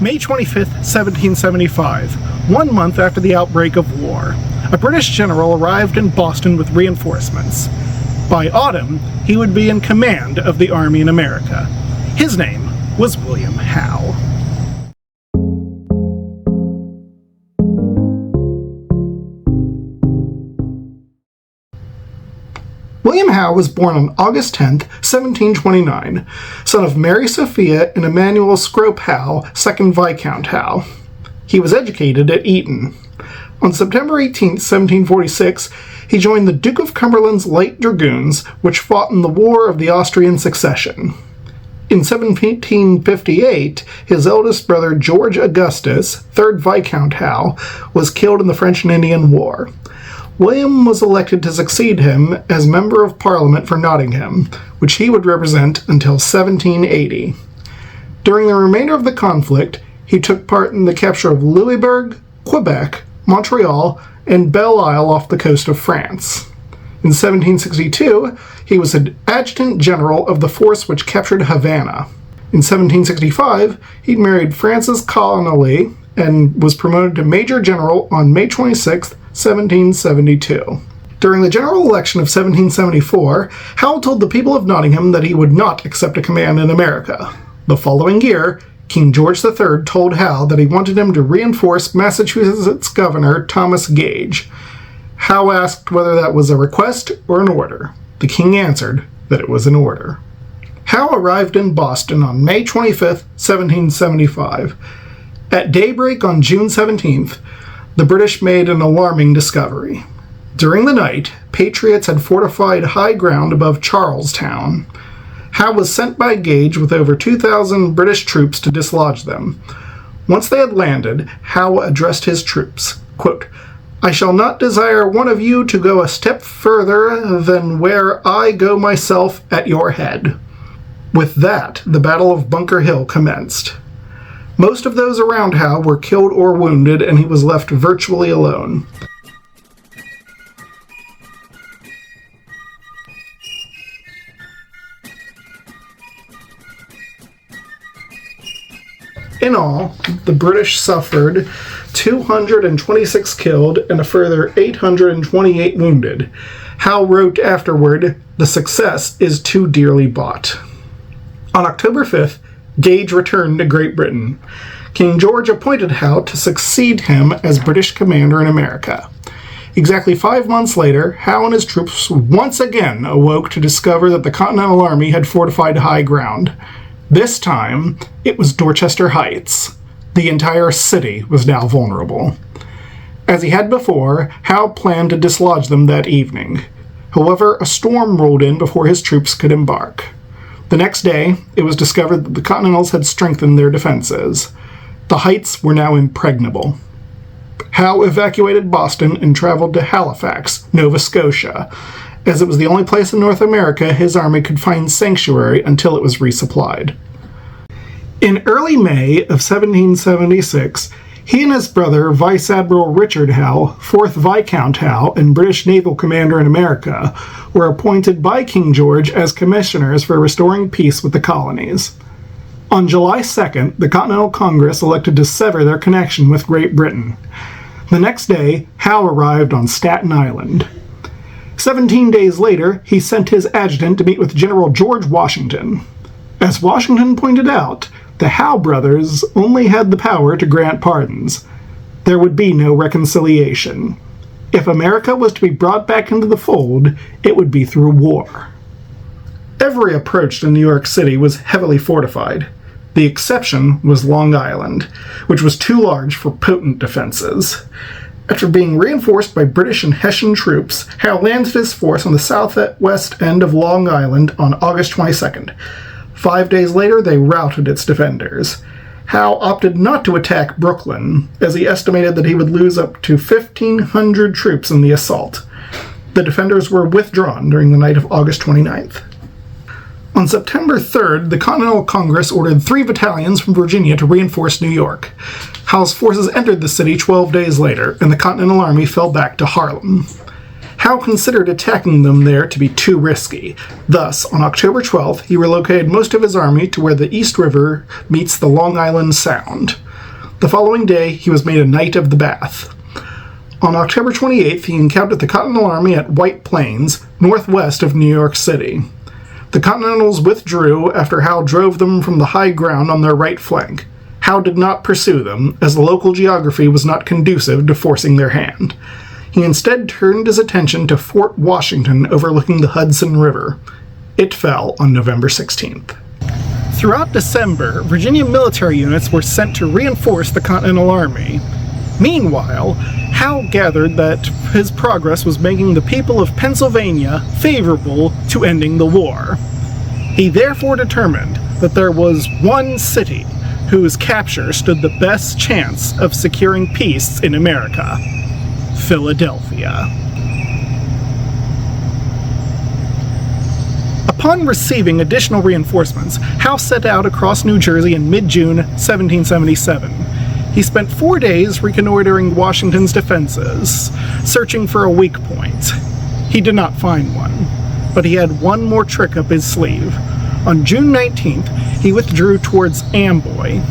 May 25th, 1775, 1 month after the outbreak of war, a British general arrived in Boston with reinforcements. By autumn, he would be in command of the army in America. His name was William Howe. William Howe was born on August 10, 1729, son of Mary Sophia and Emmanuel Scrope Howe, 2nd Viscount Howe. He was educated at Eton. On September 18, 1746, he joined the Duke of Cumberland's Light Dragoons, which fought in the War of the Austrian Succession. In 1758, his eldest brother George Augustus, 3rd Viscount Howe, was killed in the French and Indian War. William was elected to succeed him as Member of Parliament for Nottingham, which he would represent until 1780. During the remainder of the conflict, he took part in the capture of Louisbourg, Quebec, Montreal, and Belle Isle off the coast of France. In 1762, he was an adjutant general of the force which captured Havana. In 1765, he married Frances Connolly and was promoted to Major General on May 26, 1772. During the general election of 1774, Howe told the people of Nottingham that he would not accept a command in America. The following year, King George III told Howe that he wanted him to reinforce Massachusetts Governor Thomas Gage. Howe asked whether that was a request or an order. The king answered that it was an order. Howe arrived in Boston on May 25, 1775. At daybreak on June 17th, the British made an alarming discovery. During the night, patriots had fortified high ground above Charlestown. Howe was sent by Gage with over 2,000 British troops to dislodge them. Once they had landed, Howe addressed his troops, quote, "I shall not desire one of you to go a step further than where I go myself at your head." With that, the Battle of Bunker Hill commenced. Most of those around Howe were killed or wounded, and he was left virtually alone. In all, the British suffered 226 killed and a further 828 wounded. Howe wrote afterward, "The success is too dearly bought." On October 5th, Gage returned to Great Britain. King George appointed Howe to succeed him as British commander in America. Exactly 5 months later, Howe and his troops once again awoke to discover that the Continental Army had fortified high ground. This time, it was Dorchester Heights. The entire city was now vulnerable. As he had before, Howe planned to dislodge them that evening. However, a storm rolled in before his troops could embark. The next day, it was discovered that the Continentals had strengthened their defenses. The heights were now impregnable. Howe evacuated Boston and traveled to Halifax, Nova Scotia, as it was the only place in North America his army could find sanctuary until it was resupplied. In early May of 1776, he and his brother, Vice Admiral Richard Howe, 4th Viscount Howe and British naval commander in America, were appointed by King George as commissioners for restoring peace with the colonies. On July 2nd, the Continental Congress elected to sever their connection with Great Britain. The next day, Howe arrived on Staten Island. 17 days later, he sent his adjutant to meet with General George Washington. As Washington pointed out, the Howe brothers only had the power to grant pardons. There would be no reconciliation. If America was to be brought back into the fold, it would be through war. Every approach to New York City was heavily fortified. The exception was Long Island, which was too large for potent defenses. After being reinforced by British and Hessian troops, Howe landed his force on the southwest end of Long Island on August 22nd. 5 days later, they routed its defenders. Howe opted not to attack Brooklyn, as he estimated that he would lose up to 1,500 troops in the assault. The defenders were withdrawn during the night of August 29th. On September 3rd, the Continental Congress ordered 3 battalions from Virginia to reinforce New York. Howe's forces entered the city 12 days later, and the Continental Army fell back to Harlem. Howe considered attacking them there to be too risky. Thus, on October 12th, he relocated most of his army to where the East River meets the Long Island Sound. The following day, he was made a Knight of the Bath. On October 28th, he encountered the Continental Army at White Plains, northwest of New York City. The Continentals withdrew after Howe drove them from the high ground on their right flank. Howe did not pursue them, as the local geography was not conducive to forcing their hand. He instead turned his attention to Fort Washington overlooking the Hudson River. It fell on November 16th. Throughout December, Virginia military units were sent to reinforce the Continental Army. Meanwhile, Howe gathered that his progress was making the people of Pennsylvania favorable to ending the war. He therefore determined that there was one city whose capture stood the best chance of securing peace in America: Philadelphia. Upon receiving additional reinforcements, Howe set out across New Jersey in mid-June 1777. He spent 4 days reconnoitering Washington's defenses, searching for a weak point. He did not find one, but he had one more trick up his sleeve. On June 19th, he withdrew towards Amboy.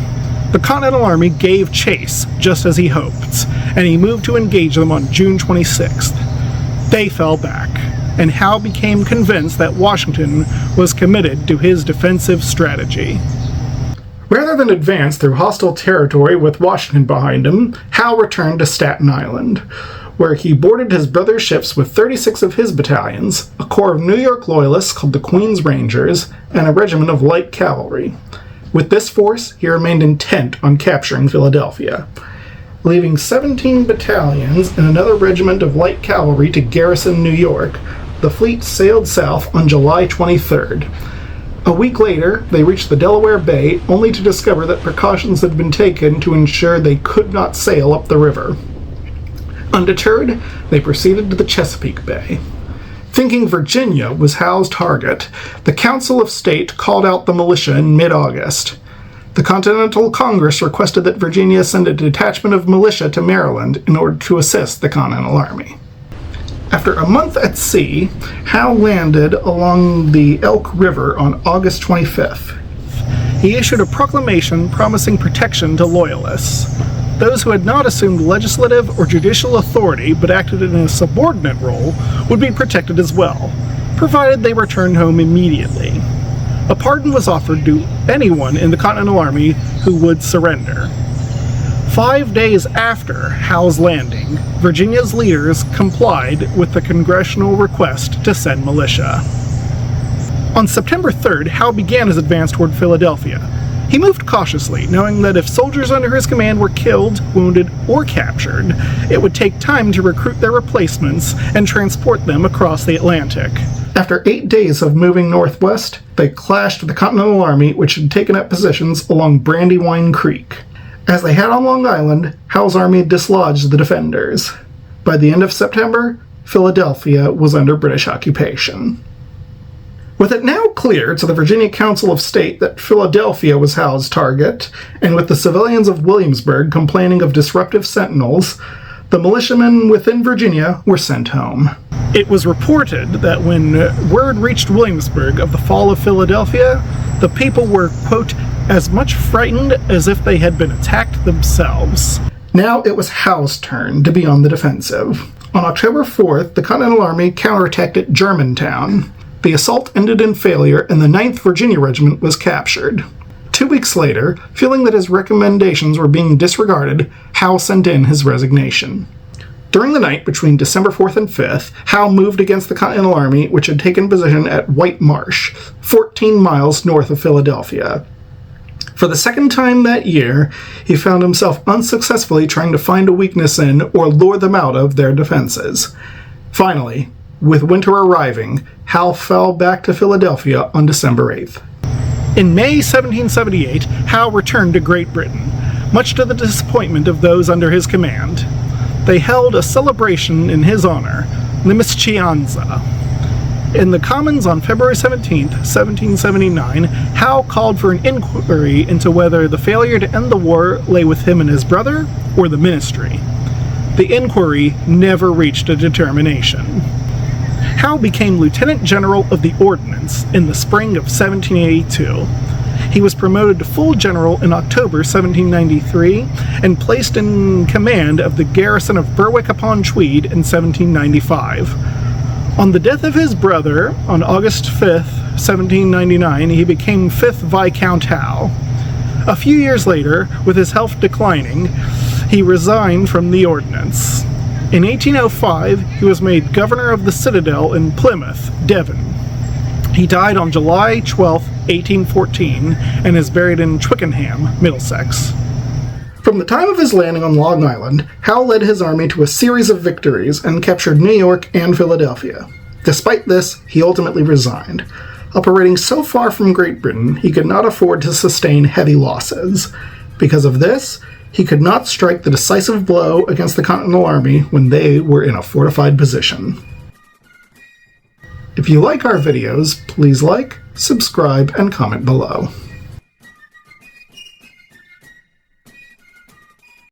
The Continental Army gave chase, just as he hoped, and he moved to engage them on June 26th. They fell back, and Howe became convinced that Washington was committed to his defensive strategy. Rather than advance through hostile territory with Washington behind him, Howe returned to Staten Island, where he boarded his brother's ships with 36 of his battalions, a corps of New York Loyalists called the Queen's Rangers, and a regiment of light cavalry. With this force, he remained intent on capturing Philadelphia. Leaving 17 battalions and another regiment of light cavalry to garrison New York, the fleet sailed south on July 23rd. A week later, they reached the Delaware Bay, only to discover that precautions had been taken to ensure they could not sail up the river. Undeterred, they proceeded to the Chesapeake Bay. Thinking Virginia was Howe's target, the Council of State called out the militia in mid-August. The Continental Congress requested that Virginia send a detachment of militia to Maryland in order to assist the Continental Army. After a month at sea, Howe landed along the Elk River on August 25th. He issued a proclamation promising protection to Loyalists. Those who had not assumed legislative or judicial authority but acted in a subordinate role would be protected as well, provided they returned home immediately. A pardon was offered to anyone in the Continental Army who would surrender. 5 days after Howe's landing, Virginia's leaders complied with the congressional request to send militia. On September 3rd, Howe began his advance toward Philadelphia. He moved cautiously, knowing that if soldiers under his command were killed, wounded, or captured, it would take time to recruit their replacements and transport them across the Atlantic. After 8 days of moving northwest, they clashed with the Continental Army, which had taken up positions along Brandywine Creek. As they had on Long Island, Howe's army dislodged the defenders. By the end of September, Philadelphia was under British occupation. With it now clear to the Virginia Council of State that Philadelphia was Howe's target, and with the civilians of Williamsburg complaining of disruptive sentinels, the militiamen within Virginia were sent home. It was reported that when word reached Williamsburg of the fall of Philadelphia, the people were, quote, as much frightened as if they had been attacked themselves. Now it was Howe's turn to be on the defensive. On October 4th, the Continental Army counterattacked at Germantown. The assault ended in failure, and the 9th Virginia Regiment was captured. 2 weeks later, feeling that his recommendations were being disregarded, Howe sent in his resignation. During the night between December 4th and 5th, Howe moved against the Continental Army, which had taken position at White Marsh, 14 miles north of Philadelphia. For the second time that year, he found himself unsuccessfully trying to find a weakness in or lure them out of their defenses. Finally, with winter arriving, Howe fell back to Philadelphia on December 8th. In May 1778, Howe returned to Great Britain, much to the disappointment of those under his command. They held a celebration in his honor, Limischianza. In the Commons on February 17, 1779, Howe called for an inquiry into whether the failure to end the war lay with him and his brother, or the ministry. The inquiry never reached a determination. Howe became Lieutenant General of the Ordnance in the spring of 1782. He was promoted to full general in October 1793 and placed in command of the garrison of Berwick-upon-Tweed in 1795. On the death of his brother, on August 5th, 1799, he became 5th Viscount Howe. A few years later, with his health declining, he resigned from the ordnance. In 1805, he was made governor of the citadel in Plymouth, Devon. He died on July 12, 1814, and is buried in Twickenham, Middlesex. From the time of his landing on Long Island, Howe led his army to a series of victories and captured New York and Philadelphia. Despite this, he ultimately resigned. Operating so far from Great Britain, he could not afford to sustain heavy losses. Because of this, he could not strike the decisive blow against the Continental Army when they were in a fortified position. If you like our videos, please like, subscribe, and comment below.